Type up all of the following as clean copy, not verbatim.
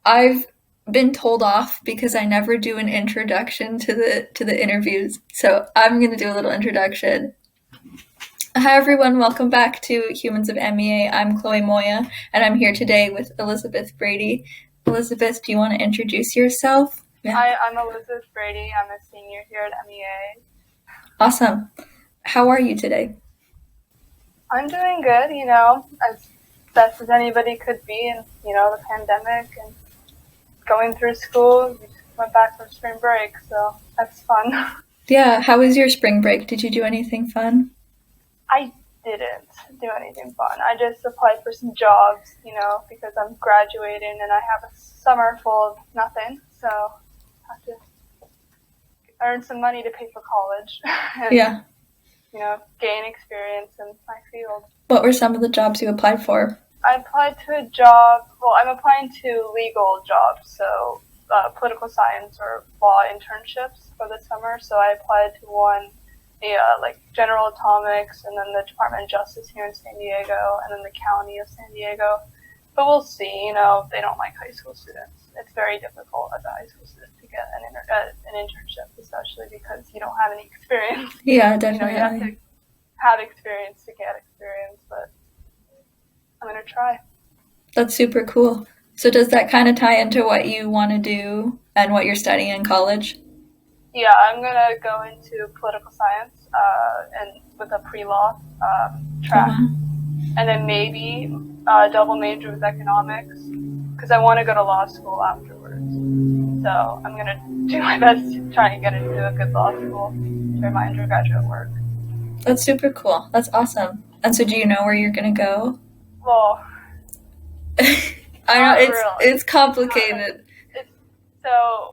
I've been told off because I never do an introduction to the interviews. So I'm going to do a little introduction. Hi everyone, welcome back to Humans of MEA. I'm Chloe Moya, and I'm here today with Elizabeth Brady. Elizabeth, do you want to introduce yourself? Yeah. I'm Elizabeth Brady. I'm a senior here at MEA. Awesome. How are you today? I'm doing good, as best as anybody could be in, the pandemic and going through school. We just went back from spring break, so that's fun. Yeah, how was your spring break? Did you do anything fun? I didn't do anything fun. I just applied for some jobs, because I'm graduating and I have a summer full of nothing, so I have to earn some money to pay for college. And, Yeah. gain experience in my field. What were some of the jobs you applied for? I applied to a job. Well, I'm applying to legal jobs, so political science or law internships for the summer. So I applied to one, like General Atomics, and then the Department of Justice here in San Diego, and then the County of San Diego. But we'll see. They don't like high school students. It's very difficult as a high school student to get an internship, especially because you don't have any experience. Yeah, definitely. You have to have experience to get experience, but I'm going to try. That's super cool. So does that kind of tie into what you want to do and what you're studying in college? Yeah, I'm going to go into political science and with a pre-law track. And then maybe double major with economics because I want to go to law school afterwards. So I'm going to do my best to try and get into a good law school for my undergraduate work. That's super cool. That's awesome. And so do you know where you're going to go? Well, I know it's complicated. So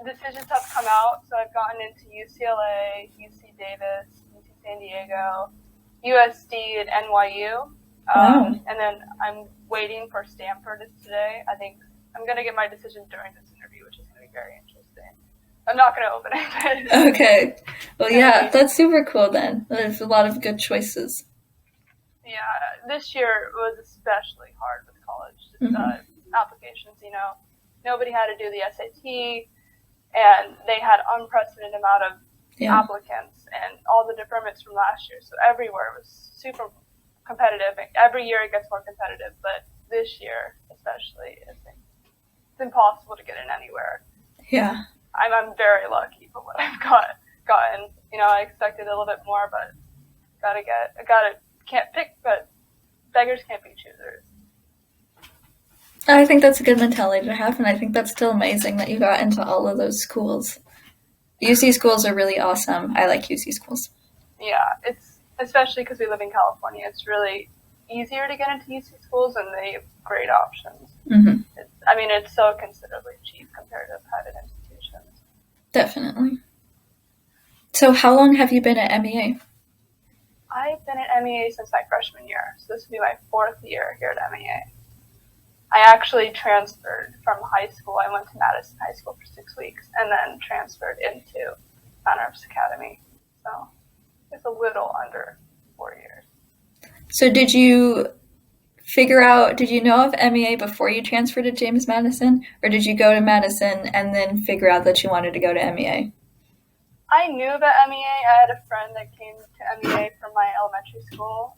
decisions have come out. So I've gotten into UCLA, UC Davis, UC San Diego, USD, and NYU. Wow. And then I'm waiting for Stanford today. I think I'm going to get my decision during this interview, which is going to be very interesting. I'm not going to open it. Okay. Well, yeah, that's super cool then. There's a lot of good choices. Yeah, this year was especially hard with college applications. Nobody had to do the SAT, and they had unprecedented amount of applicants and all the deferments from last year. So everywhere was super competitive. Every year it gets more competitive, but this year especially, it's impossible to get in anywhere. Yeah. I'm very lucky for what I've gotten. I expected a little bit more, but can't pick, but beggars can't be choosers. I think that's a good mentality to have, and I think that's still amazing that you got into all of those schools. UC schools are really awesome. I like UC schools. Yeah, it's especially because we live in California. It's really easier to get into UC schools, and they have great options. Mm-hmm. It's so considerably cheap compared to private institutions. Definitely. So how long have you been at MEA? I've been at MEA since my freshman year, so this will be my 4th year here at MEA. I actually transferred from high school. I went to Madison High School for 6 weeks and then transferred into Mount Arbs Academy. So it's a little under 4 years. So did you know of MEA before you transferred to James Madison, or did you go to Madison and then figure out that you wanted to go to MEA? I knew about MEA. I had a friend that came to MEA from my elementary school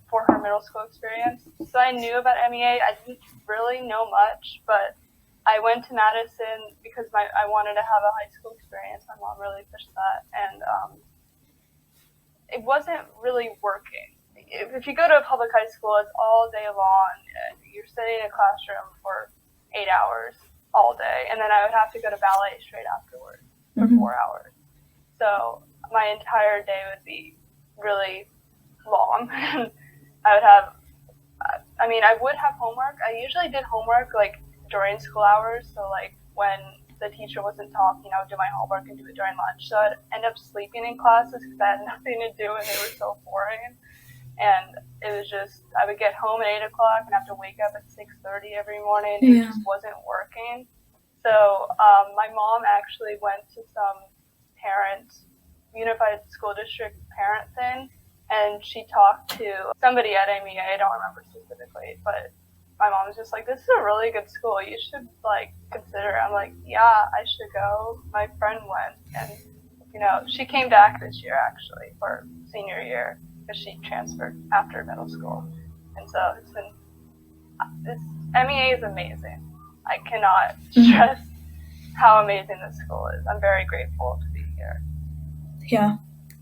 for her middle school experience. So I knew about MEA. I didn't really know much, but I went to Madison because I wanted to have a high school experience. My mom really pushed that, and it wasn't really working. If you go to a public high school, it's all day long, and you're sitting in a classroom for 8 hours all day, and then I would have to go to ballet straight afterwards for 4 hours. So my entire day would be really long. I would have homework. I usually did homework like during school hours. So like when the teacher wasn't talking, I would do my homework and do it during lunch. So I'd end up sleeping in classes because I had nothing to do and they were so boring. And it was just, I would get home at 8 o'clock and have to wake up at 6:30 every morning. It just wasn't working. So my mom actually went to some Unified School District parent thing, and she talked to somebody at MEA. I don't remember specifically, but my mom was just like, this is a really good school. You should like consider it. I'm like, yeah, I should go. My friend went, and she came back this year actually for senior year because she transferred after middle school, and so MEA is amazing. I cannot stress how amazing this school is. I'm very grateful to be here. Yeah.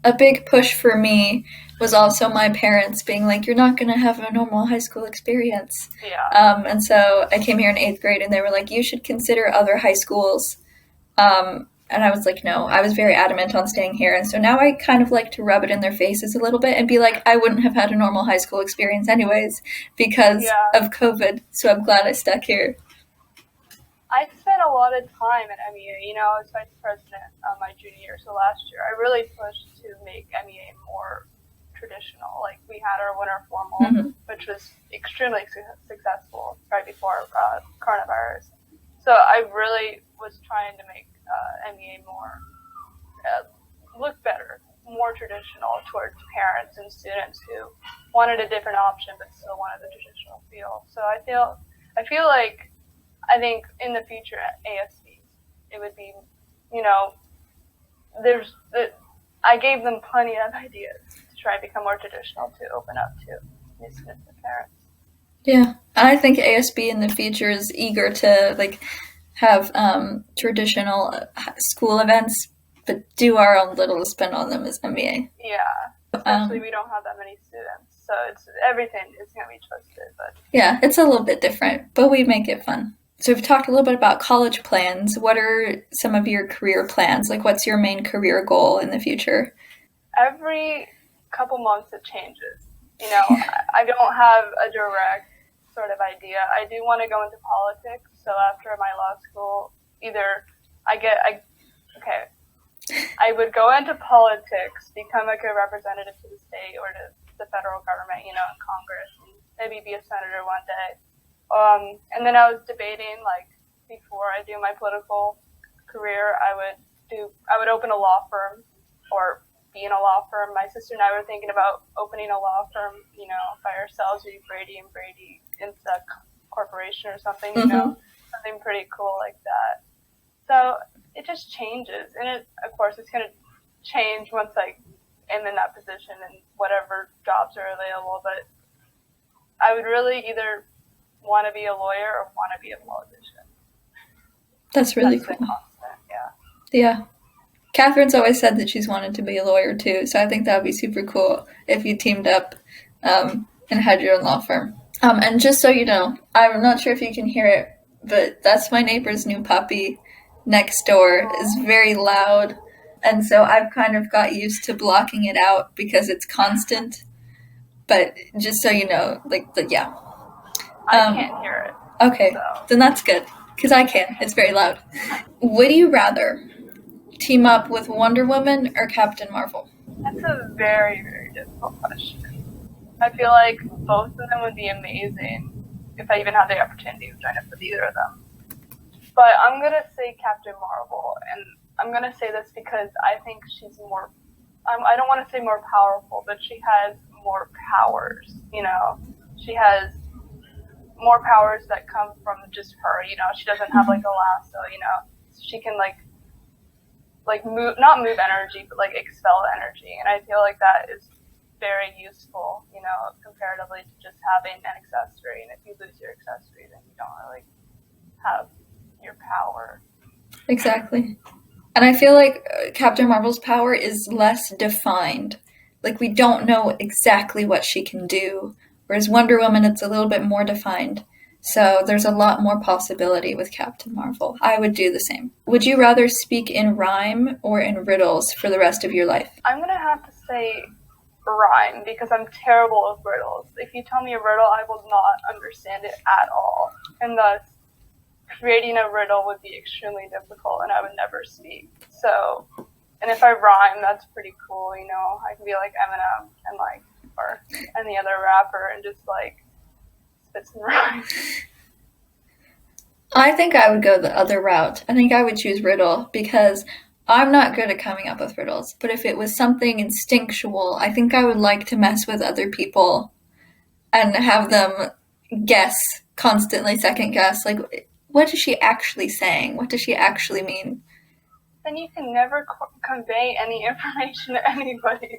A big push for me was also my parents being like, you're not going to have a normal high school experience. Yeah. And so I came here in 8th grade and they were like, you should consider other high schools. And I was like, no, I was very adamant on staying here. And so now I kind of like to rub it in their faces a little bit and be like, I wouldn't have had a normal high school experience anyways because of COVID. So I'm glad I stuck here. I spent a lot of time at MEA. I was vice president my junior year, so last year I really pushed to make MEA more traditional. Like we had our winter formal, which was extremely successful right before coronavirus. So I really was trying to make MEA more look better, more traditional towards parents and students who wanted a different option but still wanted the traditional feel. So I feel like I think in the future at ASBs, it would be, I gave them plenty of ideas to try and become more traditional to open up to new students and parents. Yeah, I think ASB in the future is eager to have traditional school events, but do our own little spin on them as MEA. Yeah, especially we don't have that many students, so everything is going to be twisted. But yeah, it's a little bit different, but we make it fun. So we've talked a little bit about college plans. What are some of your career plans? Like, what's your main career goal in the future? Every couple months it changes. I don't have a direct sort of idea. I do want to go into politics. So after my law school, either I would go into politics, become like a representative to the state or to the federal government, in Congress, and maybe be a senator one day. And then I was debating, like, before I do my political career, I would open a law firm or be in a law firm. My sister and I were thinking about opening a law firm, by ourselves, maybe Brady and Brady Insta Corporation or something, something pretty cool like that. So it just changes. And of course, it's going to change once I am in that position and whatever jobs are available. But I would really either want to be a lawyer or want to be a politician. That's really cool. Constant, yeah. Yeah. Catherine's always said that she's wanted to be a lawyer too, so I think that would be super cool if you teamed up and had your own law firm. And just so you know, I'm not sure if you can hear it, but that's my neighbor's new puppy next door. Is very loud, and so I've kind of got used to blocking it out because it's constant. But just so you know, yeah. I can't hear it. Okay, so. Then that's good, because I can. It's very loud. Would you rather team up with Wonder Woman or Captain Marvel? That's a very, very difficult question. I feel like both of them would be amazing if I even had the opportunity to join up with either of them. But I'm going to say Captain Marvel, and I'm going to say this because I think she's more, I don't want to say more powerful, but she has more powers, She has more powers that come from just her, She doesn't have like a lasso, She can move, not move energy, but expel energy. And I feel like that is very useful, comparatively to just having an accessory. And if you lose your accessory, then you don't really have your power. Exactly. And I feel like Captain Marvel's power is less defined. Like, we don't know exactly what she can do. Whereas Wonder Woman, it's a little bit more defined. So there's a lot more possibility with Captain Marvel. I would do the same. Would you rather speak in rhyme or in riddles for the rest of your life? I'm going to have to say rhyme because I'm terrible with riddles. If you tell me a riddle, I will not understand it at all. And thus, creating a riddle would be extremely difficult and I would never speak. So, and if I rhyme, that's pretty cool, I can be like Eminem and or any other rapper and just spit some rhymes. I think I would go the other route. I think I would choose riddle because I'm not good at coming up with riddles. But if it was something instinctual, I think I would like to mess with other people and have them guess constantly second guess, like, what is she actually saying? What does she actually mean? Then you can never convey any information to anybody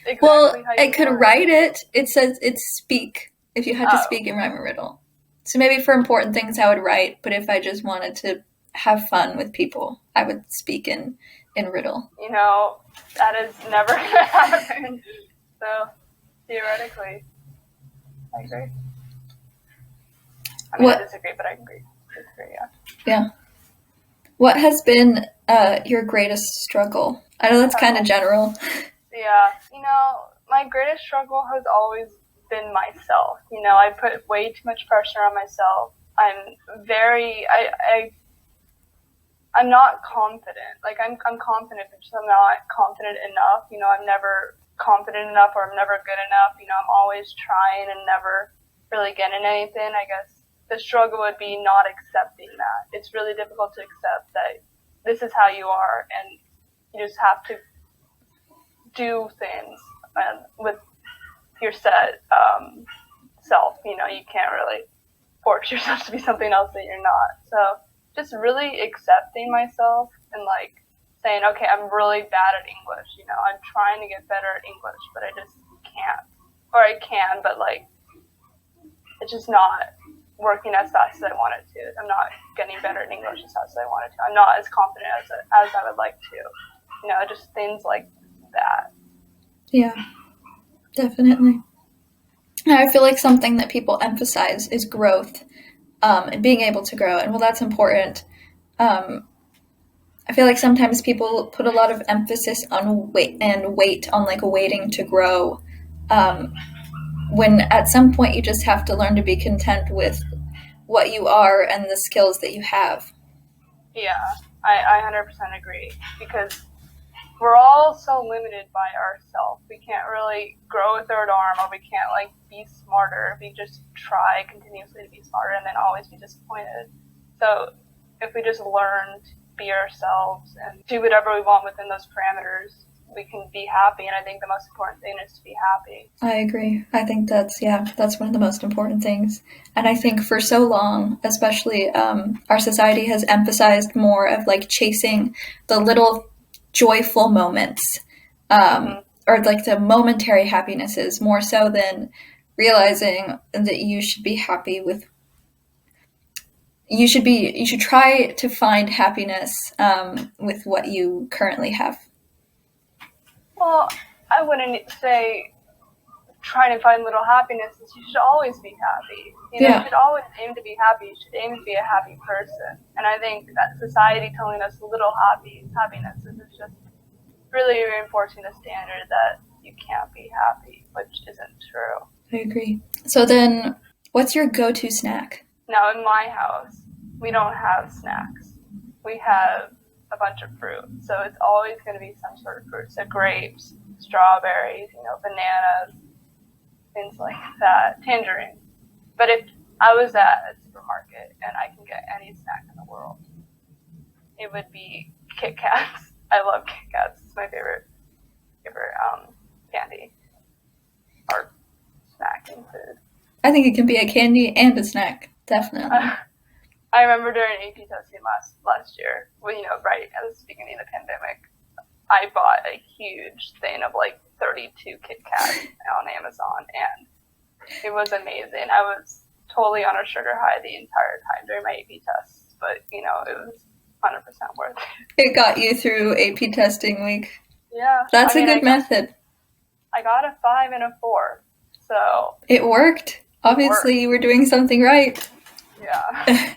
exactly Well, how you I could want. write it. It says it's speak. If you had to speak and rhyme a riddle. So maybe for important things I would write, but if I just wanted to have fun with people, I would speak in riddle. You know, that is never going to happen. So, theoretically, I agree. I mean, I disagree, but I agree. Yeah. Yeah. What has been your greatest struggle? I know that's kind of general. Yeah. You know, my greatest struggle has always been myself. You know, I put way too much pressure on myself. I'm not confident. Like, I'm confident, but just I'm not confident enough. You know, I'm never confident enough, or I'm never good enough. You know, I'm always trying and never really getting anything. I guess the struggle would be not accepting that. It's really difficult to accept that this is how you are, and you just have to do things with your set self. You know, you can't really force yourself to be something else that you're not. So just really accepting myself and like saying, okay, I'm really bad at English. You know, I'm trying to get better at English, but I just can't. Or I can, but like it's just not working as fast as I want it to. I'm not getting better at English as fast as I wanted to. I'm not as confident as I would like to. You know, just things like that. Yeah, definitely. I feel like something that people emphasize is growth, and being able to grow. And while that's important, I feel like sometimes people put a lot of emphasis on weight on like waiting to grow, when at some point you just have to learn to be content with what you are and the skills that you have. Yeah, I 100% agree, because we're all so limited by ourselves. We can't really grow a third arm, or we can't like be smarter. We just try continuously to be smarter and then always be disappointed. So if we just learn to be ourselves and do whatever we want within those parameters, we can be happy. And I think the most important thing is to be happy. I agree. I think that's one of the most important things. And I think for so long, especially, our society has emphasized more of like chasing the little joyful moments, or like the momentary happinesses, more so than realizing that you should be happy with. You should try to find happiness, with what you currently have. Well, I wouldn't say trying to find little happinesses. You should always be happy. You know, you should always aim to be happy. You should aim to be a happy person. And I think that society telling us little happinesses is just really reinforcing the standard that you can't be happy, which isn't true. I agree. So then, what's your go-to snack? Now, in my house, we don't have snacks. We have a bunch of fruit. So it's always going to be some sort of fruit. So grapes, strawberries, you know, bananas, things like that, tangerine. But if I was at a supermarket and I can get any snack in the world, it would be Kit Kats. I love Kit Kats. It's my favorite candy or snacking food. I think it can be a candy and a snack, definitely. I remember during AP testing last year, when, you know, right at the beginning of the pandemic, I bought a huge thing of like 32 Kit Kats on Amazon, and it was amazing. I was totally on a sugar high the entire time during my AP tests, but, you know, it was 100% worth it. It got you through AP testing week. Yeah. That's a good method. I got a 5 and a 4, so... It worked. Obviously, you were doing something right. Yeah.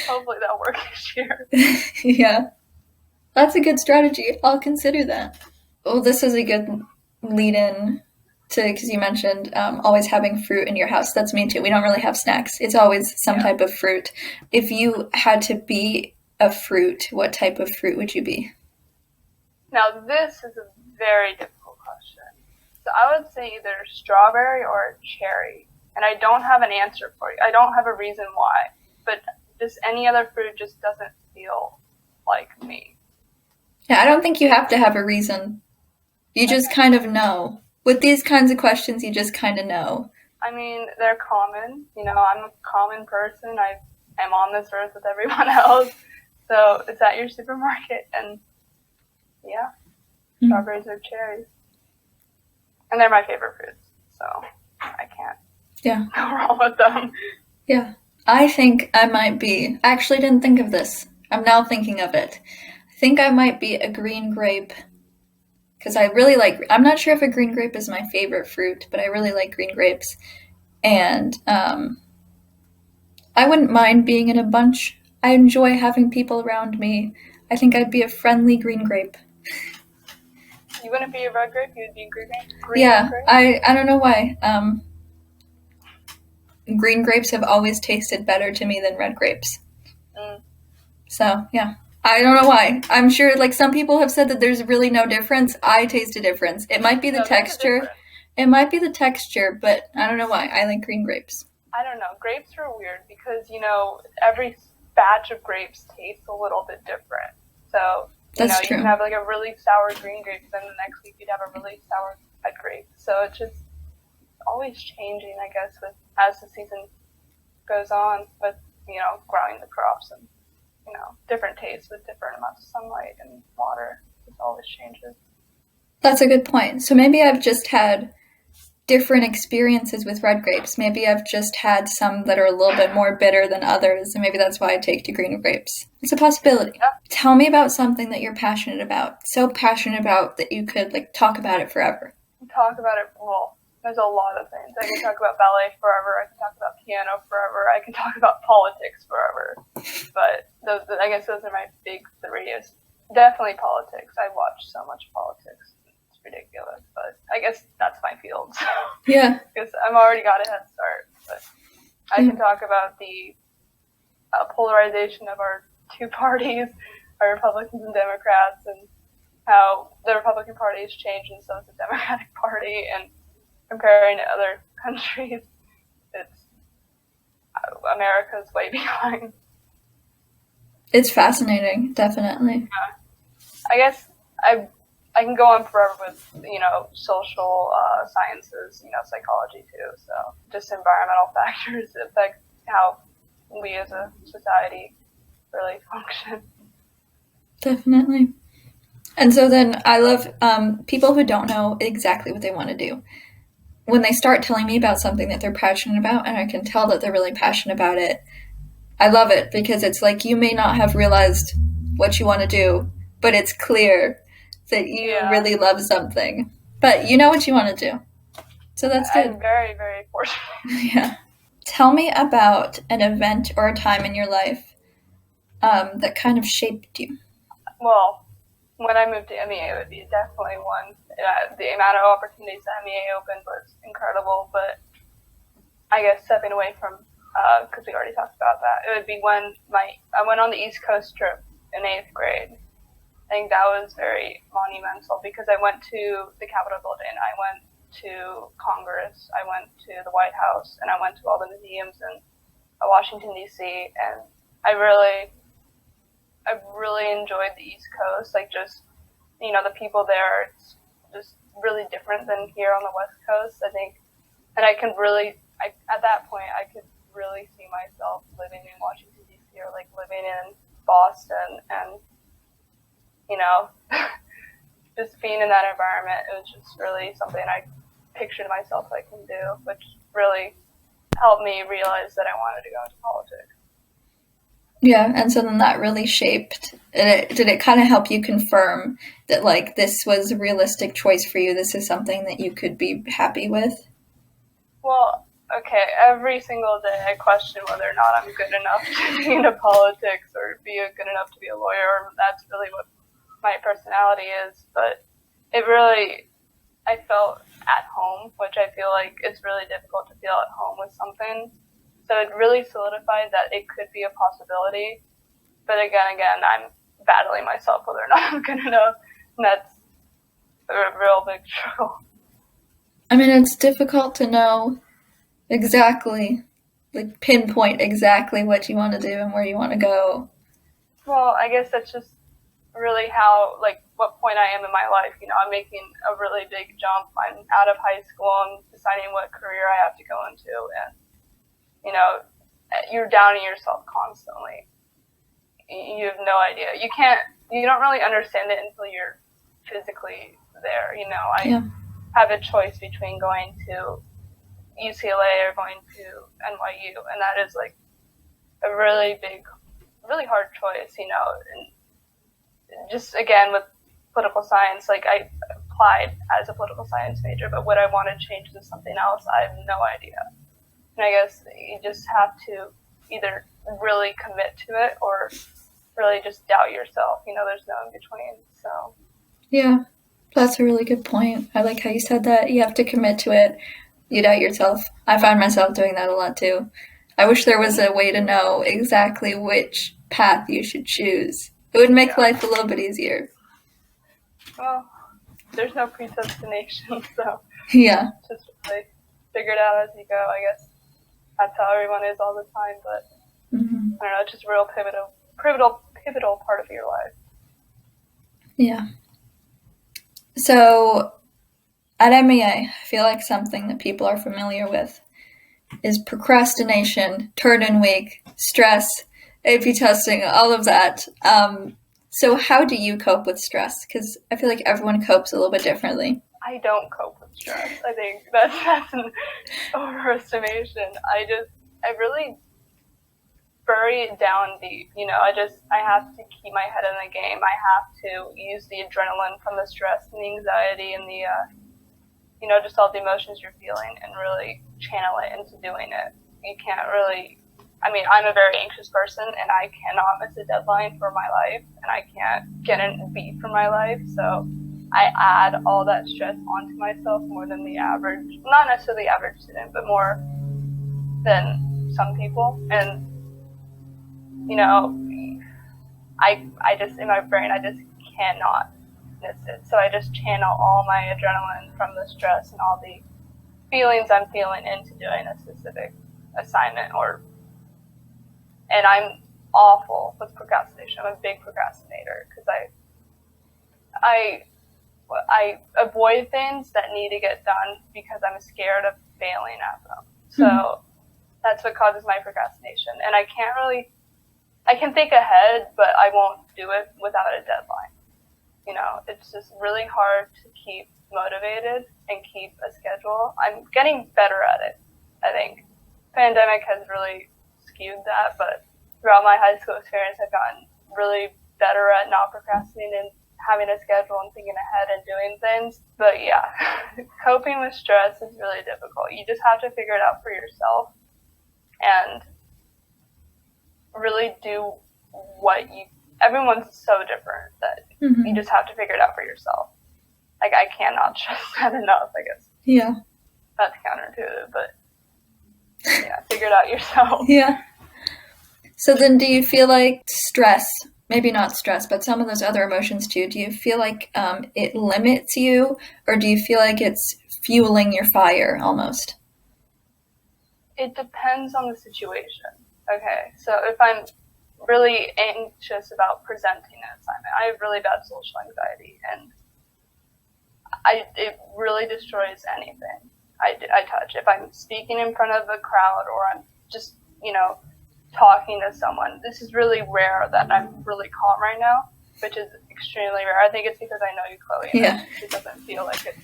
Hopefully that'll work this year. Yeah. That's a good strategy. I'll consider that. Well, this is a good lead-in to, because you mentioned always having fruit in your house. That's me too. We don't really have snacks. It's always some type of fruit. If you had to be a fruit, what type of fruit would you be? Now, this is a very difficult question. So I would say either strawberry or cherry. And I don't have an answer for you. I don't have a reason why. But just any other fruit just doesn't feel like me. Yeah, I don't think you have to have a reason. You just kind of know. With these kinds of questions, you just kind of know. I mean, they're common. You know, I'm a common person. I am on this earth with everyone else. So it's at your supermarket, and yeah, strawberries or cherries. And they're my favorite fruits, so I can't go wrong with them. Yeah. I think I might be. I actually didn't think of this. I'm now thinking of it. I think I might be a green grape because I really like. I'm not sure if a green grape is my favorite fruit, but I really like green grapes, and I wouldn't mind being in a bunch. I enjoy having people around me. I think I'd be a friendly green grape. You wouldn't be a red grape. You'd be a green Yeah, grape. I don't know why. Green grapes have always tasted better to me than red grapes. So, yeah. I don't know why. I'm sure, like, some people have said that there's really no difference. I taste a difference. It might be the texture. It might be the texture, but I don't know why. I like green grapes. I don't know. Grapes are weird because, you know, every batch of grapes tastes a little bit different. So, you know, you can have, like, a really sour green grape, then the next week you'd have a really sour red grape. So it's just always changing, I guess, as the season goes on with, you know, growing the crops and, you know, different tastes with different amounts of sunlight and water. It always changes. That's a good point. So maybe I've just had different experiences with red grapes. Maybe I've just had some that are a little bit more bitter than others, and maybe that's why I take to green grapes. It's a possibility. Yeah. Tell me about something that you're passionate about. So passionate about that you could, like, talk about it forever. Talk about it, well, there's a lot of things. I can talk about ballet forever. I can talk about piano forever. I can talk about politics forever. But I guess those are my big three. Is definitely politics. I watch so much politics. It's ridiculous. But I guess that's my field. So. Yeah. Because I've already got a head start. But I can talk about the polarization of our two parties, our Republicans and Democrats, and how the Republican Party has changed and so has the Democratic Party, and comparing to other countries, it's America's way behind. It's fascinating, definitely. Yeah. I guess I can go on forever with, you know, social sciences, you know, psychology too. So just environmental factors affect how we as a society really function. Definitely. And so then I love people who don't know exactly what they want to do. When they start telling me about something that they're passionate about, and I can tell that they're really passionate about it, I love it because it's like you may not have realized what you want to do, but it's clear that you really love something. But you know what you want to do. So that's good. I'm very, very fortunate. Yeah. Tell me about an event or a time in your life that kind of shaped you. Well, when I moved to MEA, it would be definitely one. The amount of opportunities that MEA opened was incredible, but I guess stepping away from, because we already talked about that, it would be when I went on the East Coast trip in 8th grade. I think that was very monumental because I went to the Capitol building, I went to Congress, I went to the White House, and I went to all the museums in Washington, D.C., and I really enjoyed the East Coast. Like, just, you know, the people there, it's just really different than here on the West Coast, I think. And I can really, at that point, I could really see myself living in Washington, D.C., or, like, living in Boston, and, you know, just being in that environment, it was just really something I pictured myself I can do, which really helped me realize that I wanted to go into politics. Yeah, and so then that really shaped. Did it kind of help you confirm that, like, this was a realistic choice for you? This is something that you could be happy with? Well, okay, every single day I question whether or not I'm good enough to be into politics or be good enough to be a lawyer. That's really what my personality is. But it really, I felt at home, which I feel like it's really difficult to feel at home with something. So it really solidified that it could be a possibility. But again, I'm battling myself whether or not I'm good enough. And that's a real big struggle. I mean, it's difficult to know exactly, like, pinpoint exactly what you want to do and where you want to go. Well, I guess that's just really how, like, what point I am in my life. You know, I'm making a really big jump. I'm out of high school. I'm deciding what career I have to go into. And, you know, you're downing yourself constantly. You have no idea. You don't really understand it until you're physically there. You know, I have a choice between going to UCLA or going to NYU, and that is like a really big, really hard choice, you know. And just again with political science, like I applied as a political science major, but would I want to change to something else? I have no idea. And I guess you just have to either really commit to it or really just doubt yourself. You know, there's no in between. So yeah, that's a really good point. I like how you said that. You have to commit to it. You doubt yourself. I find myself doing that a lot too. I wish there was a way to know exactly which path you should choose. It would make life a little bit easier. Well, there's no predestination, so yeah, just really figure it out as you go. I guess that's how everyone is all the time. But I don't know, it's just a real pivotal part of your life. Yeah. So at MEA, I feel like something that people are familiar with is procrastination, turn-in week, stress, AP testing, all of that. So how do you cope with stress? Because I feel like everyone copes a little bit differently. I don't cope with stress. I think that's an overestimation. I really bury it down deep. You know, I have to keep my head in the game. I have to use the adrenaline from the stress and the anxiety and the, you know, just all the emotions you're feeling and really channel it into doing it. You can't really, I mean, I'm a very anxious person and I cannot miss a deadline for my life and I can't get a beat for my life. So I add all that stress onto myself more than the average, not necessarily the average student, but more than some people. And, you know, I just, in my brain, I just cannot miss it. So I just channel all my adrenaline from the stress and all the feelings I'm feeling into doing a specific assignment and I'm awful with procrastination. I'm a big procrastinator because I avoid things that need to get done because I'm scared of failing at them. So that's what causes my procrastination. And I can think ahead, but I won't do it without a deadline. You know, it's just really hard to keep motivated and keep a schedule. I'm getting better at it, I think. Pandemic has really skewed that, but throughout my high school experience, I've gotten really better at not procrastinating and having a schedule and thinking ahead and doing things. But yeah, coping with stress is really difficult. You just have to figure it out for yourself and really do everyone's so different that you just have to figure it out for yourself. Like, I cannot stress that enough, I guess. Yeah. That's counterintuitive, but yeah, figure it out yourself. Yeah. So then do you feel like stress, maybe not stress, but some of those other emotions too, do you feel like it limits you, or do you feel like it's fueling your fire almost? It depends on the situation. Okay, so if I'm really anxious about presenting an assignment, I have really bad social anxiety, and it really destroys anything I touch. If I'm speaking in front of a crowd or I'm just, you know, talking to someone, this is really rare that I'm really calm right now, which is extremely rare. I think it's because I know you, Chloe, and it doesn't feel like it's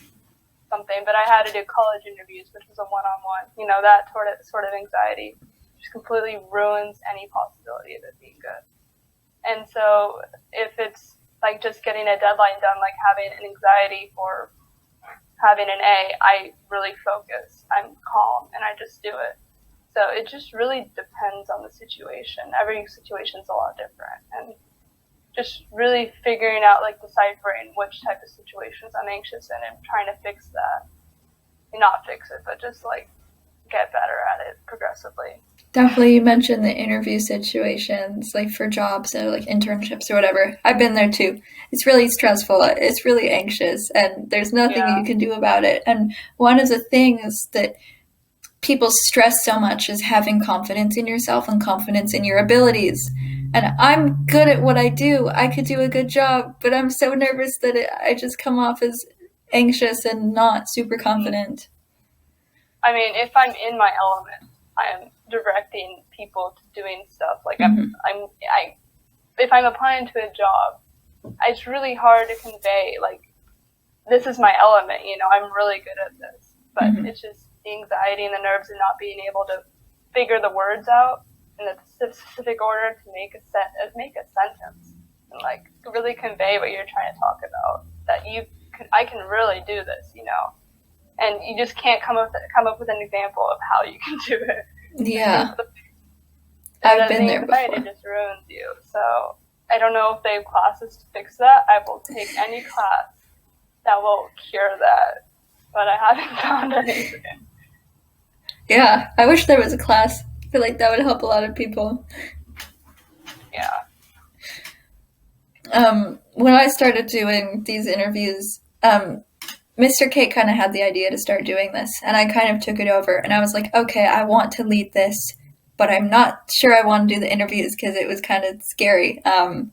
something. But I had to do college interviews, which was a one-on-one. You know, that sort of anxiety just completely ruins any possibility of it being good. And so if it's like just getting a deadline done, like having an anxiety for having an A, I really focus. I'm calm and I just do it. So it just really depends on the situation. Every situation's a lot different. And just really figuring out, like, deciphering which type of situations I'm anxious in and trying to fix that. Not fix it, but just, like, get better at it progressively. Definitely, you mentioned the interview situations, like for jobs or like internships or whatever. I've been there too. It's really stressful. It's really anxious, and there's nothing you can do about it. And one of the things that people stress so much is having confidence in yourself and confidence in your abilities. And I'm good at what I do. I could do a good job, but I'm so nervous that I just come off as anxious and not super confident. I mean, if I'm in my element, I'm directing people to doing stuff. Like Mm-hmm. if I'm applying to a job, it's really hard to convey like this is my element. I'm really good at this, but Mm-hmm. it's just the anxiety and the nerves and not being able to figure the words out in a specific order to make a sentence and like really convey what you're trying to talk about. That I can really do this, and you just can't come up with an example of how you can do it. Yeah, And I've then been the there anxiety before. just ruins you. So I don't know if they have classes to fix that. I will take any class that will cure that, but I haven't found anything. Yeah, I wish there was a class. I feel like that would help a lot of people. Yeah. When I started doing these interviews, Mr. Kate kind of had the idea to start doing this, and I kind of took it over. And I was like, okay, I want to lead this, but I'm not sure I want to do the interviews because it was kind of scary. Mhm.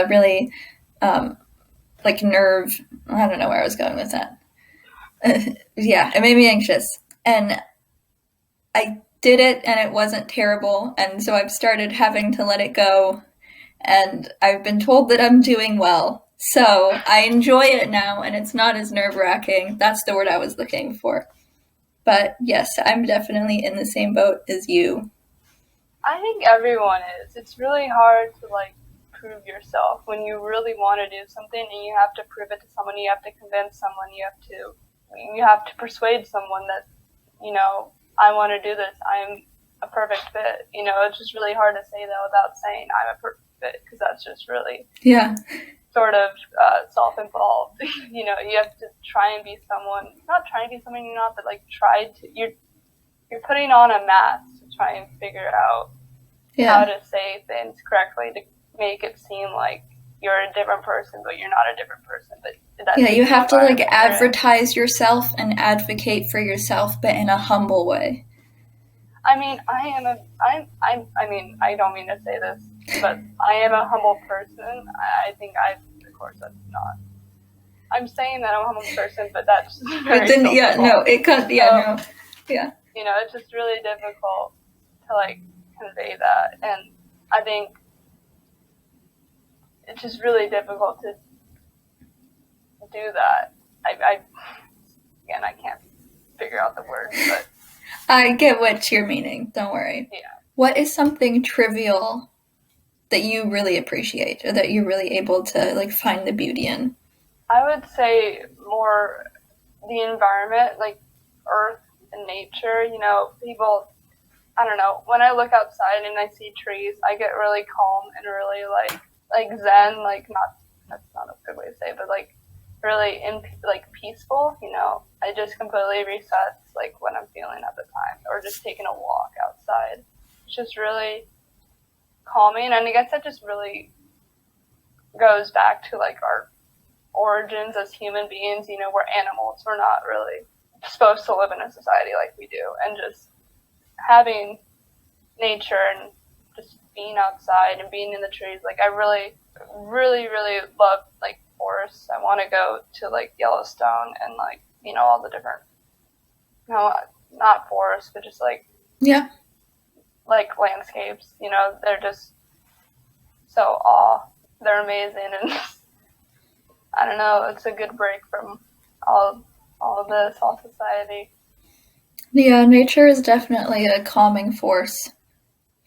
Really, um, like nerve. I don't know where I was going with that. Yeah, it made me anxious, and I did it, and it wasn't terrible. And so I've started having to let it go, and I've been told that I'm doing well. So I enjoy it now, and it's not as nerve wracking. That's the word I was looking for. But yes, I'm definitely in the same boat as you. I think everyone is. It's really hard to like prove yourself when you really want to do something and you have to prove it to someone, you have to convince someone, you have to persuade someone that, I want to do this. I'm a perfect fit. It's just really hard to say that without saying I'm a perfect fit because that's just really Yeah. sort of self-involved. You have to try and be someone, not try and be someone you're not, but like you're putting on a mask to try and figure out how Yeah. to say things correctly to make it seem like you're a different person, but you're not a different person. But that's Yeah, just you the have to like environment you're in. advertise yourself and advocate for yourself, but in a humble way. I mean, I don't mean to say this, but I am a humble person. I think of course, that's not. I'm saying that I'm a humble person, but that's But very then, yeah, no, self-involved. it could, yeah, So, no, yeah. it's just really difficult to like convey that. And I think it's just really difficult to do that. Again, I can't figure out the words, but I get what you're meaning. Don't worry. yeah. What is something trivial that you really appreciate or that you're really able to like find the beauty in? I would say more the environment, like earth and nature. People, I don't know, when I look outside and I see trees, I get really calm and really like zen, like not, that's not a good way to say it, but like really like peaceful. I just completely resets like when I'm feeling at the time, or just taking a walk outside. It's just really calming, and I guess that just really goes back to like our origins as human beings. We're animals. We're not really supposed to live in a society like we do, and just having nature and just being outside and being in the trees. Like I really, really, really love like forests. I want to go to like Yellowstone and like all the different, no, not forests, but just Yeah. like landscapes. They're just so they're amazing, and I don't know. It's a good break from all of this, all society. Yeah, nature is definitely a calming force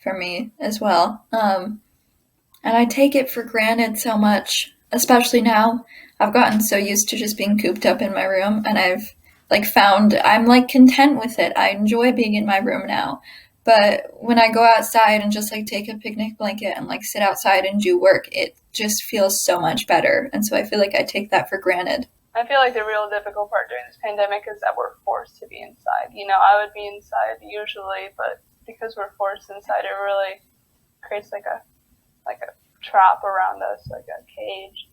for me as well. And I take it for granted so much, especially now. I've gotten so used to just being cooped up in my room, and I've like found I'm like content with it. I enjoy being in my room now. But when I go outside and just like take a picnic blanket and like sit outside and do work, it just feels so much better. And so I feel like I take that for granted. I feel like the real difficult part during this pandemic is that we're forced to be inside. I would be inside usually, but because we're forced inside, it really creates like a trap around us, like a cage.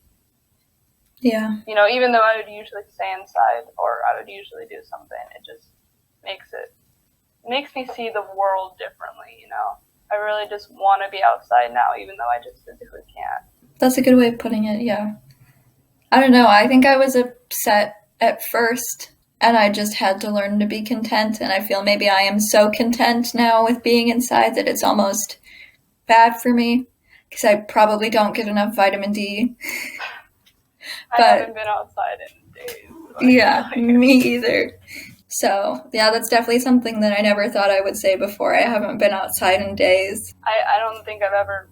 Yeah. Even though I would usually stay inside or I would usually do something, it just makes me see the world differently. I really just want to be outside now, even though I just physically can't. That's a good way of putting it, yeah. I don't know, I think I was upset at first, and I just had to learn to be content, and I feel maybe I am so content now with being inside that it's almost bad for me, because I probably don't get enough vitamin D. I haven't been outside in days. Yeah, me either. So, yeah, that's definitely something that I never thought I would say before. I haven't been outside in days. I don't think I've ever...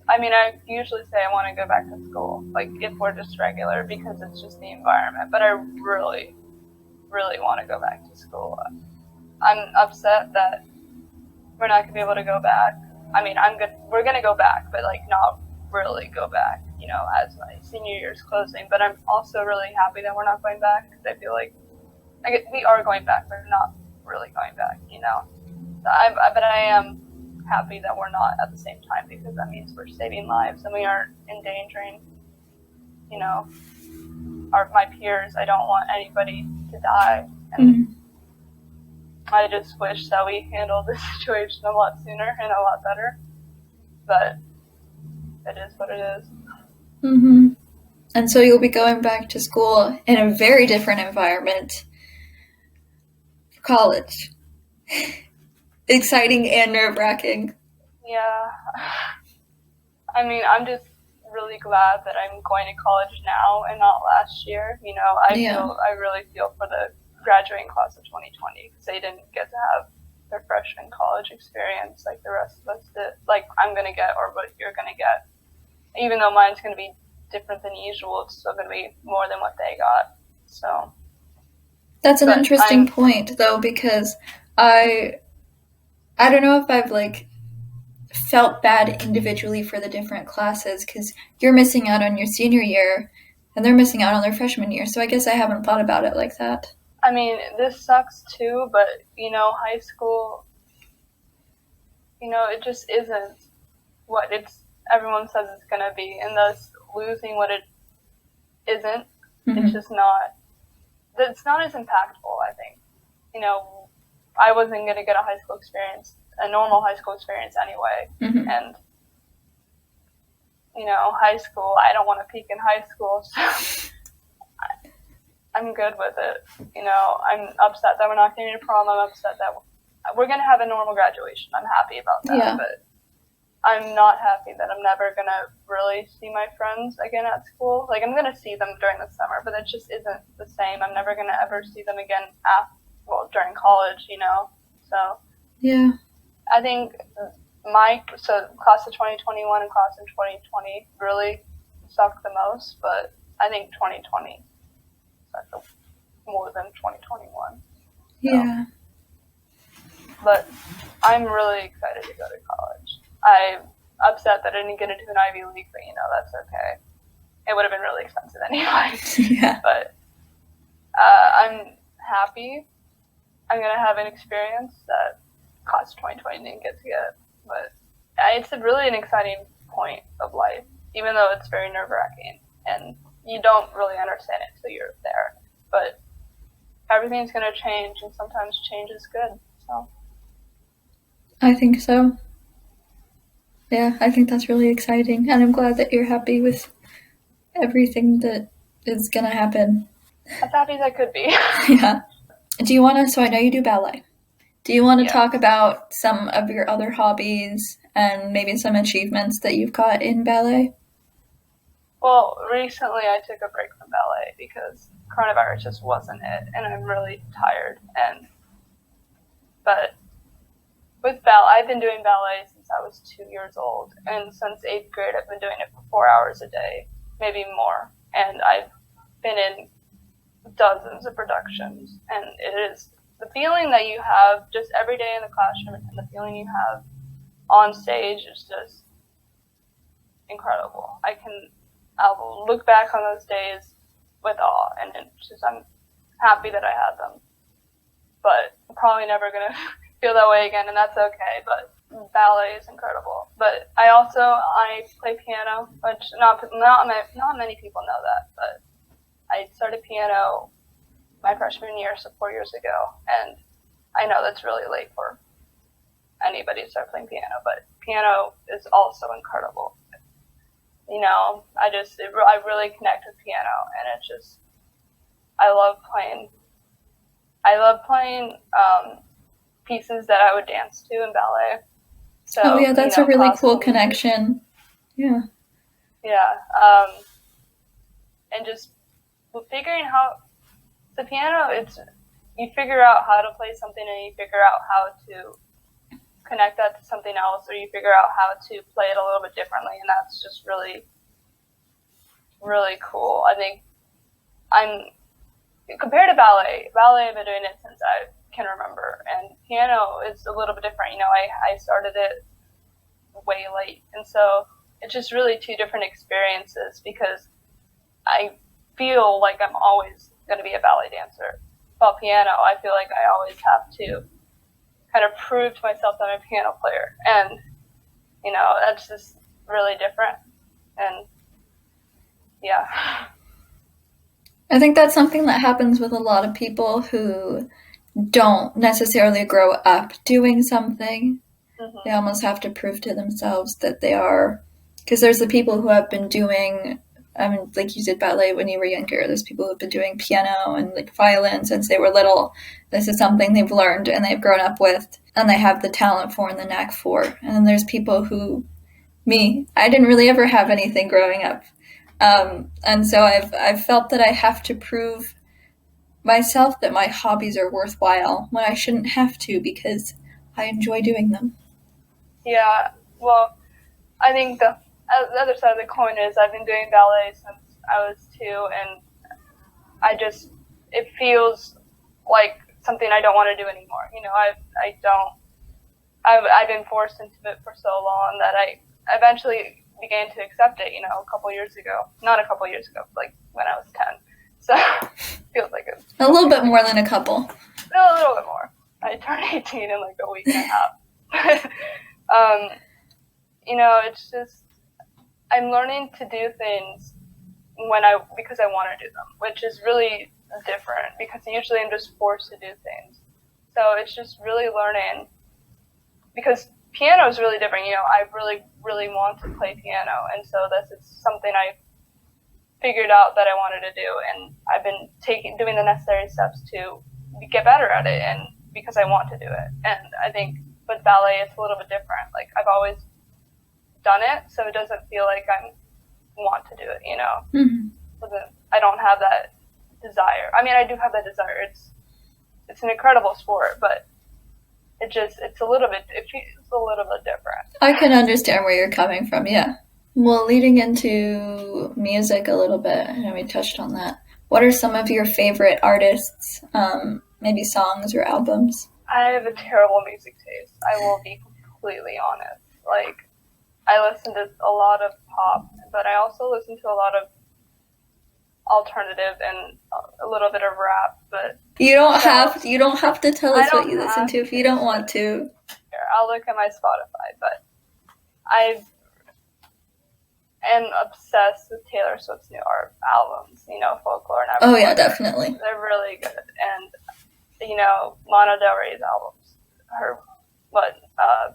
I mean, I usually say I want to go back to school, like, if we're just regular, because it's just the environment. But I really, really want to go back to school. I'm upset that we're not going to be able to go back. I mean, we're going to go back, but, like, not really go back, you know, as my senior year is closing. But I'm also really happy that we're not going back, because I feel like we are going back, but not really going back, you know. But I am happy that we're not at the same time, because that means we're saving lives and we aren't endangering, you know, my peers. I don't want anybody to die, and I just wish that we handled this situation a lot sooner and a lot better. But it is what it is. Mm-hmm. And so you'll be going back to school in a very different environment. College. Exciting and nerve-wracking. Yeah. I mean, I'm just really glad that I'm going to college now and not last year. You know, I really feel for the graduating class of 2020, because they didn't get to have their freshman college experience like the rest of us did. Like I'm going to get, or what you're going to get. Even though mine's going to be different than usual, it's still going to be more than what they got. So that's an interesting point, though, because I don't know if I've like felt bad individually for the different classes, because you're missing out on your senior year and they're missing out on their freshman year. So I guess I haven't thought about it like that. I mean, this sucks too, but you know, high school, you know, it just isn't what everyone says it's going to be, and thus losing what it isn't, it's just not, it's not as impactful, I think. You know, I wasn't going to get a normal high school experience anyway, and, you know, high school, I don't want to peak in high school, so I'm good with it. You know, I'm upset that we're not getting a prom, I'm upset that we're going to have a normal graduation, I'm happy about that, but I'm not happy that I'm never going to really see my friends again at school. Like, I'm going to see them during the summer, but it just isn't the same. I'm never going to ever see them again during college, you know? So, yeah. I think class of 2021 and class of 2020 really sucked the most, but I think 2020 sucked more than 2021. Yeah. But I'm really excited to go to college. I'm upset that I didn't get into an Ivy League, but, you know, that's okay. It would have been really expensive anyway. Yeah. But I'm happy. I'm going to have an experience that class of 2020 didn't get to get. But it's really an exciting point of life, even though it's very nerve-wracking. And you don't really understand it until you're there. But everything's going to change, and sometimes change is good. So I think so. Yeah, I think that's really exciting, and I'm glad that you're happy with everything that is going to happen. As happy as I could be. Yeah. Do you want to, so I know you do ballet. Do you want to talk about some of your other hobbies and maybe some achievements that you've got in ballet? Well, recently I took a break from ballet because coronavirus just wasn't it, and I'm really tired. But with ballet, I've been doing ballet since I was 2 years old, and since 8th grade I've been doing it for 4 hours a day, maybe more, and I've been in dozens of productions, and it is the feeling that you have just every day in the classroom, and the feeling you have on stage is just incredible. I'll look back on those days with awe, and it's just, I'm happy that I had them. But I'm probably never going to feel that way again, and that's okay, but ballet is incredible. But I play piano, which not many people know that, but I started piano my freshman year, so 4 years ago, and I know that's really late for anybody to start playing piano, but piano is also incredible. You know, I really connect with piano, and it's just, I love playing pieces that I would dance to in ballet. So, oh yeah, that's a really cool connection. Yeah. Yeah. And just figuring how the piano, you figure out how to play something, and you figure out how to connect that to something else, or you figure out how to play it a little bit differently, and that's just really, really cool. I think compared to ballet, I've been doing it since I can remember, and piano is a little bit different. You know, I started it way late, and so it's just really two different experiences, because I feel like I'm always going to be a ballet dancer. While piano, I feel like I always have to kind of prove to myself that I'm a piano player, and you know, that's just really different. And yeah. I think that's something that happens with a lot of people who don't necessarily grow up doing something. Mm-hmm. They almost have to prove to themselves that they are, because there's the people who have been doing, I mean, like you did ballet when you were younger. There's people who've been doing piano and like violin since they were little. This is something they've learned and they've grown up with, and they have the talent for and the knack for. And then there's people who, I didn't really ever have anything growing up. And so I've felt that I have to prove myself that my hobbies are worthwhile when I shouldn't have to, because I enjoy doing them. Yeah, well, I think the other side of the coin is I've been doing ballet since I was 2, and it feels like something I don't want to do anymore. You know, I've been forced into it for so long that I eventually began to accept it, you know, a couple years ago. Not a couple years ago, like when I was 10. So feels like a little bit more than a couple. A little bit more. I turned 18 in like a week and a half. You know, it's just, I'm learning to do things because I want to do them, which is really different, because usually I'm just forced to do things. So it's just really learning, because piano is really different. You know, I really, really want to play piano, and so this is something I figured out that I wanted to do, and I've been doing the necessary steps to get better at it, and because I want to do it. And I think with ballet, it's a little bit different. Like, I've always done it, so it doesn't feel like I want to do it, you know? Mm-hmm. I don't have that desire. I mean, I do have that desire. It's an incredible sport, but it feels a little bit different. I can understand where you're coming from, yeah. Well, leading into music a little bit, I know we touched on that. What are some of your favorite artists, maybe songs or albums? I have a terrible music taste. I will be completely honest. Like, I listen to a lot of pop, but I also listen to a lot of alternative and a little bit of rap. But you don't have to tell us what you listen to if you don't want to. I'll look at my Spotify, but I am obsessed with Taylor Swift's new albums. You know, Folklore and everything. Oh yeah, definitely. They're really good, and you know, Lana Del Rey's albums.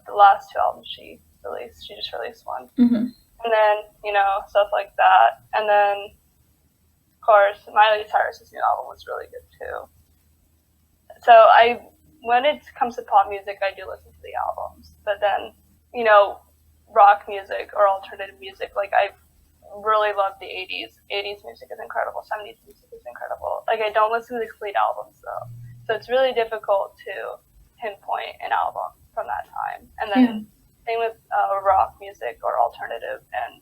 The last 2 albums she just released one. Mm-hmm. And then, you know, stuff like that. And then, of course, Miley Cyrus's new album was really good too. So when it comes to pop music, I do listen to the albums. But then, you know, rock music or alternative music, like, I really love the 80s. 80s music is incredible. 70s music is incredible. Like, I don't listen to the complete albums though. So it's really difficult to pinpoint an album from that time. And then same with rock music or alternative and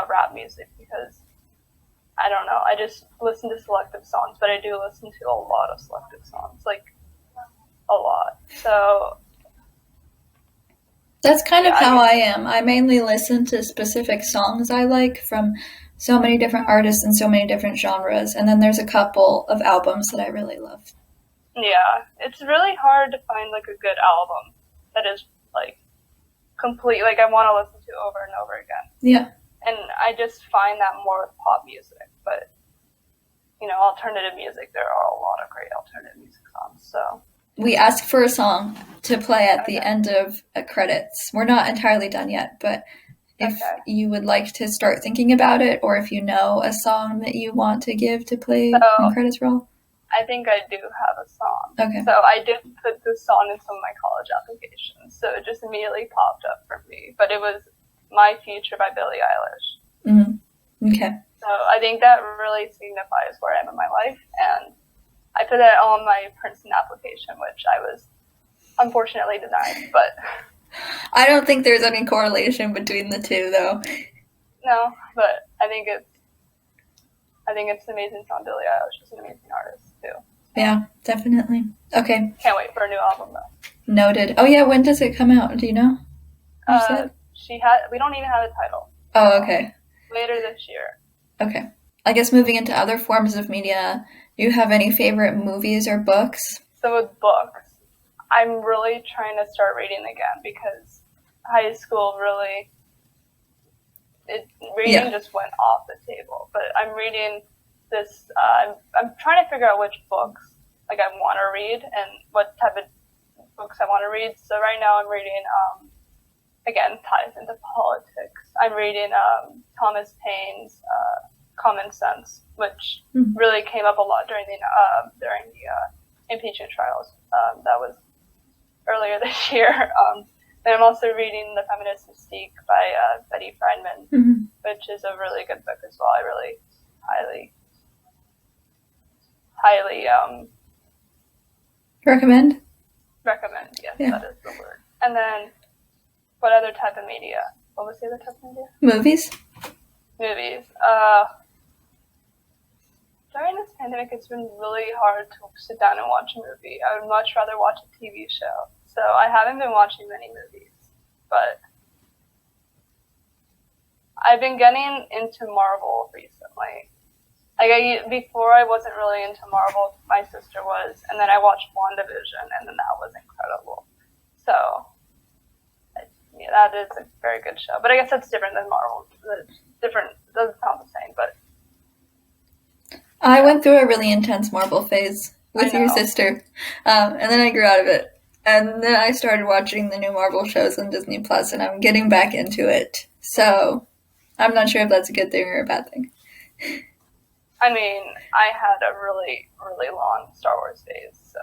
rap music, because I don't know, I just listen to selective songs, but I do listen to a lot of selective songs, like a lot. So that's kind of how I am. I mainly listen to specific songs I like from so many different artists and so many different genres, and then there's a couple of albums that I really love. Yeah, it's really hard to find like a good album that is like complete, like I want to listen to over and over again. Yeah. And I just find that more with pop music, but you know, alternative music, there are a lot of great alternative music songs. So we ask for a song to play at the Okay. end of credits. We're not entirely done yet, but if Okay. you would like to start thinking about it, or if you know a song that you want to give to play when So credits roll. I think I do have a song. Okay. So I did put this song in some of my college applications, so it just immediately popped up for me. But it was My Future by Billie Eilish. Mm-hmm. Okay. So I think that really signifies where I am in my life, and I put it on my Princeton application, which I was unfortunately denied. But I don't think there's any correlation between the two, though. no, but I think it's an amazing song. Billie Eilish is an amazing artist too. Yeah, definitely. Okay. Can't wait for a new album though. Noted. Oh yeah, when does it come out? Do you know? You said? We don't even have a title. Oh, okay. Later this year. Okay. I guess moving into other forms of media, do you have any favorite movies or books? So with books, I'm really trying to start reading again because high school really, reading just went off the table. But I'm reading this. I'm trying to figure out which books like I want to read and what type of books I want to read. So right now I'm reading. Again, ties into politics. I'm reading Thomas Paine's Common Sense, which really came up a lot during the impeachment trials. That was earlier this year. And I'm also reading The Feminist Mystique by Betty Friedman, which is a really good book as well. I really highly recommend. Yes, yeah. That is the word. And then, what other type of media? What was the other type of media? Movies. During this pandemic, it's been really hard to sit down and watch a movie. I would much rather watch a TV show. So I haven't been watching many movies, but I've been getting into Marvel recently. Before I wasn't really into Marvel, my sister was, and then I watched WandaVision, and then that was incredible. So, yeah, that is a very good show. But I guess that's different than Marvel. It's different, doesn't sound the same, but. I went through a really intense Marvel phase with your sister, and then I grew out of it. And then I started watching the new Marvel shows on Disney Plus, and I'm getting back into it. So, I'm not sure if that's a good thing or a bad thing. I mean, I had a really, really long Star Wars phase, so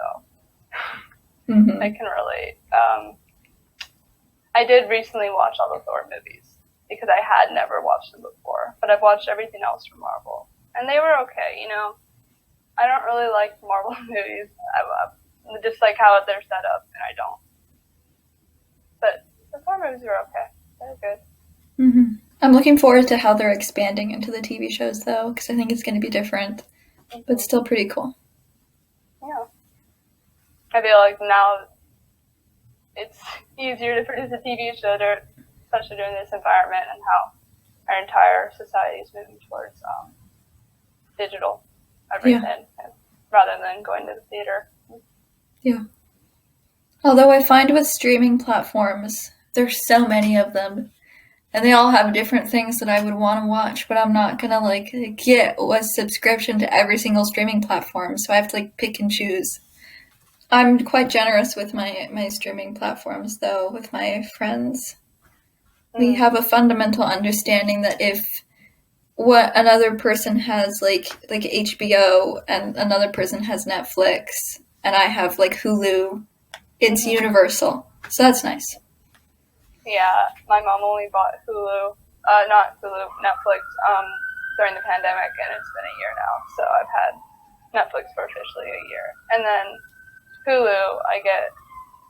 I can relate. I did recently watch all the Thor movies because I had never watched them before, but I've watched everything else from Marvel, and they were okay. You know, I don't really like Marvel movies. I just like how they're set up, and I don't. But the Thor movies were okay. They're good. I'm looking forward to how they're expanding into the TV shows, though, because I think it's going to be different, but still pretty cool. Yeah. I feel like now it's easier to produce a TV show, especially during this environment and how our entire society is moving towards digital everything rather than going to the theater. Yeah. Although I find with streaming platforms, there's so many of them, and they all have different things that I would want to watch, but I'm not going to get a subscription to every single streaming platform, so I have to pick and choose. I'm quite generous with my streaming platforms, though, with my friends. We have a fundamental understanding that if what another person has like HBO and another person has Netflix and I have Hulu, it's universal. So that's nice. Yeah, my mom only bought Netflix during the pandemic, and it's been a year now. So I've had Netflix for officially a year. And then Hulu I get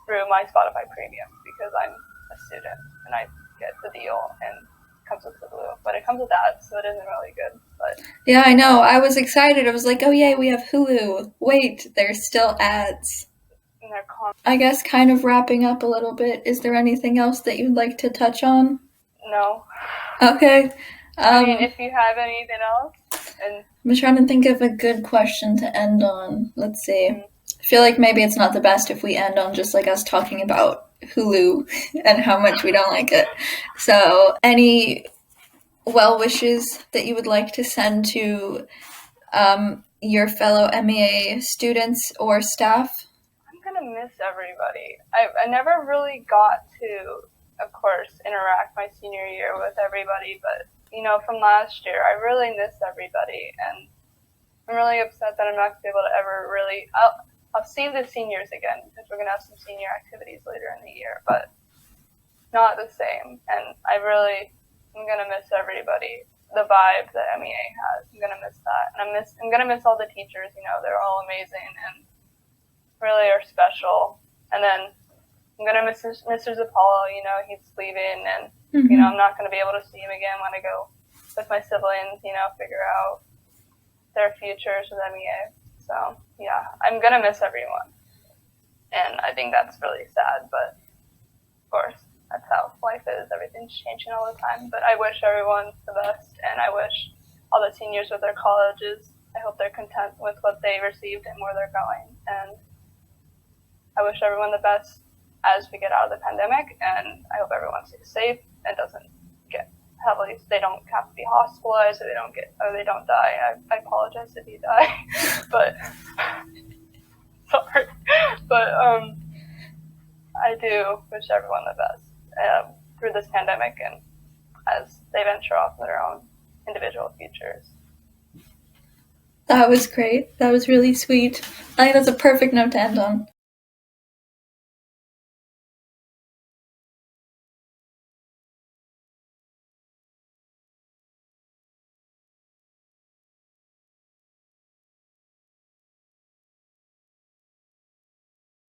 through my Spotify Premium because I'm a student and I get the deal and it comes with Hulu. But it comes with ads, so it isn't really good. But yeah, I know. I was excited. I was like, oh yay, we have Hulu. Wait, there's still ads. I guess kind of wrapping up a little bit, is there anything else that you'd like to touch on? No. Okay. I mean, if you have anything else. I'm trying to think of a good question to end on. Let's see. I feel like maybe it's not the best if we end on just us talking about Hulu and how much we don't like it. So, any well wishes that you would like to send to your fellow MEA students or staff? I'm gonna miss everybody. I never really got to, of course, interact my senior year with everybody, but from last year, I really miss everybody, and I'm really upset that I'm not gonna be able to ever really. I'll see the seniors again because we're gonna have some senior activities later in the year, but not the same. And I'm gonna miss everybody. The vibe that MEA has, I'm gonna miss that, and I'm gonna miss all the teachers. They're all amazing and really are special. And then I'm gonna miss Mr. Zapolo. He's leaving, and I'm not gonna be able to see him again when I go with my siblings. Figure out their futures with MEA. So yeah, I'm gonna miss everyone, and I think that's really sad. But of course, that's how life is. Everything's changing all the time. But I wish everyone the best, and I wish all the seniors with their colleges, I hope they're content with what they received and where they're going. And I wish everyone the best as we get out of the pandemic, and I hope everyone stays safe and doesn't get heavily. They don't have to be hospitalized, or they don't die. I apologize if you die, but sorry. But I do wish everyone the best through this pandemic and as they venture off their own individual futures. That was great. That was really sweet. I think that's a perfect note to end on.